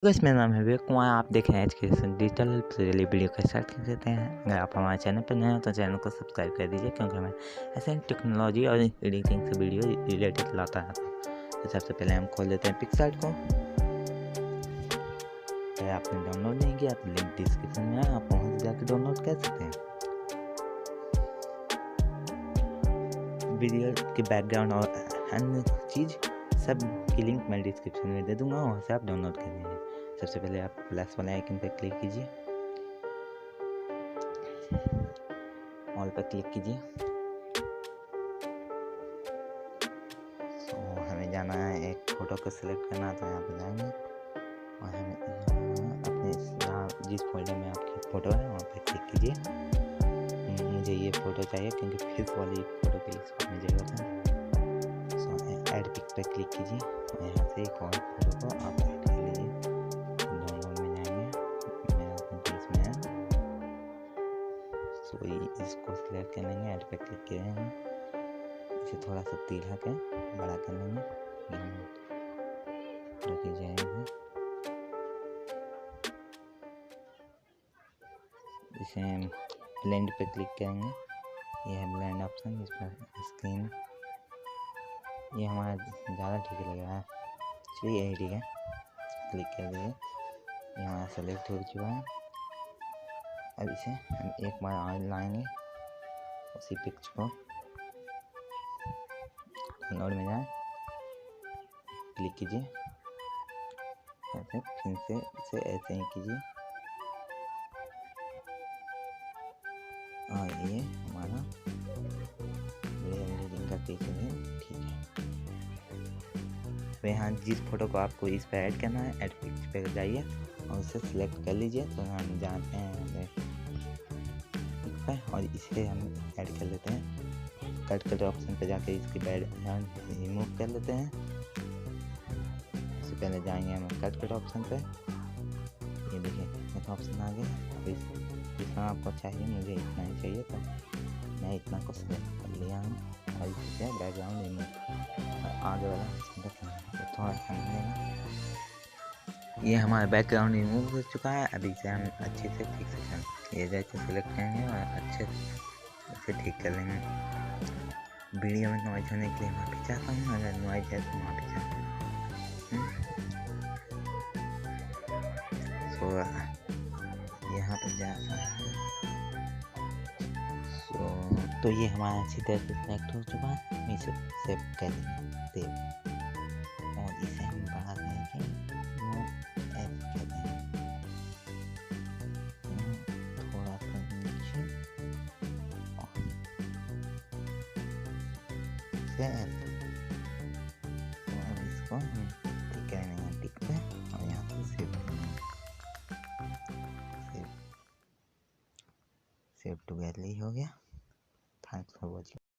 Guys मेरा नाम है विवेक कुमार। आप देख रहे हैं एजुकेशन डिजिटल हेल्प से रिलेटेड वीडियो का स्टार्ट कर देते हैं। अगर आप हमारे चैनल पर नए हो तो चैनल को सब्सक्राइब कर दीजिए, क्योंकि मैं ऐसे टेक्नोलॉजी और एडिटिंग से वीडियो रिलेटेड लाता रहता हूँ। तो सबसे पहले हम खोल लेते हैं पिक्सार्ट को। अगर आपने डाउनलोड नहीं किया तो लिंक डिस्क्रिप्शन में है, आप वहाँ से जाकर डाउनलोड कर सकते हैं। वीडियो के बैकग्राउंड और अन्य चीज़ सब की लिंक मैं डिस्क्रिप्शन में दे दूंगा, वहाँ से आप डाउनलोड कर लीजिए। सबसे पहले आप प्लस वाले आइकन पर क्लिक कीजिए, ऑल पर क्लिक कीजिए। तो हमें जाना है, एक फ़ोटो को सिलेक्ट करना, तो यहाँ पर जाएंगे और हमें अपने यहाँ जिस फोल्डर में आपकी फ़ोटो है वहाँ पर क्लिक कीजिए। मुझे ये फ़ोटो चाहिए क्योंकि फिर वाली फ़ोटो की इसमें ज़रूरत है। सो ऐड पिक पर क्लिक कीजिए और यहाँ से एक और फ़ोटो को आप ऐड कर लीजिए। डाउनलोड में जाएंगे, मेरा अपने इसमें है, सो इसको सिलेक्ट कर लेंगे, ऐड पे क्लिक करेंगे, इसे थोड़ा सा तीखा के बड़ा कर लेंगे, रुक जाएगा। इसे ब्लेंड पे क्लिक करेंगे, ये है ब्लेंड ऑप्शन, इस पर स्क्रीन, ये हमारा ज़्यादा ठीक लग रहा है, चलिए यही ठीक है, क्लिक कर दीजिए। ये हमारा सेलेक्ट हो चुका है। अब इसे हम एक बार और लाएंगे, उसी पिक्च को डाउनलोड में जाए, क्लिक कीजिए, ऐसे फिर से इसे ऐसे ही कीजिए और ये हमारा एडिटिंग का पिक है, ठीक है। तो यहाँ जिस फोटो को आपको इस पर ऐड करना है, ऐड पिक्च पे जाइए और उसे सिलेक्ट कर लीजिए। तो हम जाते हैं पिक पर और इसे हम ऐड कर लेते हैं। कट कट ऑप्शन पे जाकर इसकी बैकग्राउंड रिमूव कर लेते हैं। उससे पहले जाएंगे हम कट कट ऑप्शन पे, ये देखिए कट ऑप्शन आ गया। अब जितना आपको चाहिए, मुझे इतना ही चाहिए तो मैं इतना को सिलेक्ट कर लिया हूँ और इससे बैकग्राउंड रिमूव आगे वाला तो थोड़ा समझेगा। ये हमारा बैकग्राउंड रिमूव हो चुका है। अभी इसे हम अच्छे से ठीक से ये जैसे सिलेक्ट करेंगे और अच्छे से ठीक कर लेंगे। वीडियो में नॉइज होने के लिए माफ़ी चाहता हूँ, अगर नॉइज है तो माफ़ी चाहता हूँ। सो यहाँ पर जाता है, तो ये हमारा अच्छी तरह से सिलेक्ट हो चुका है। हम इसे सेव कर देंगे और इसे हम बड़ा करके वो ऐड कर देंगे, थोड़ा सा नीचे और अब इसको हम टिक करेंगे टिक पे और यहाँ से सेव करेंगे, सेव टू गैलरी हो गया। Thanks for watching.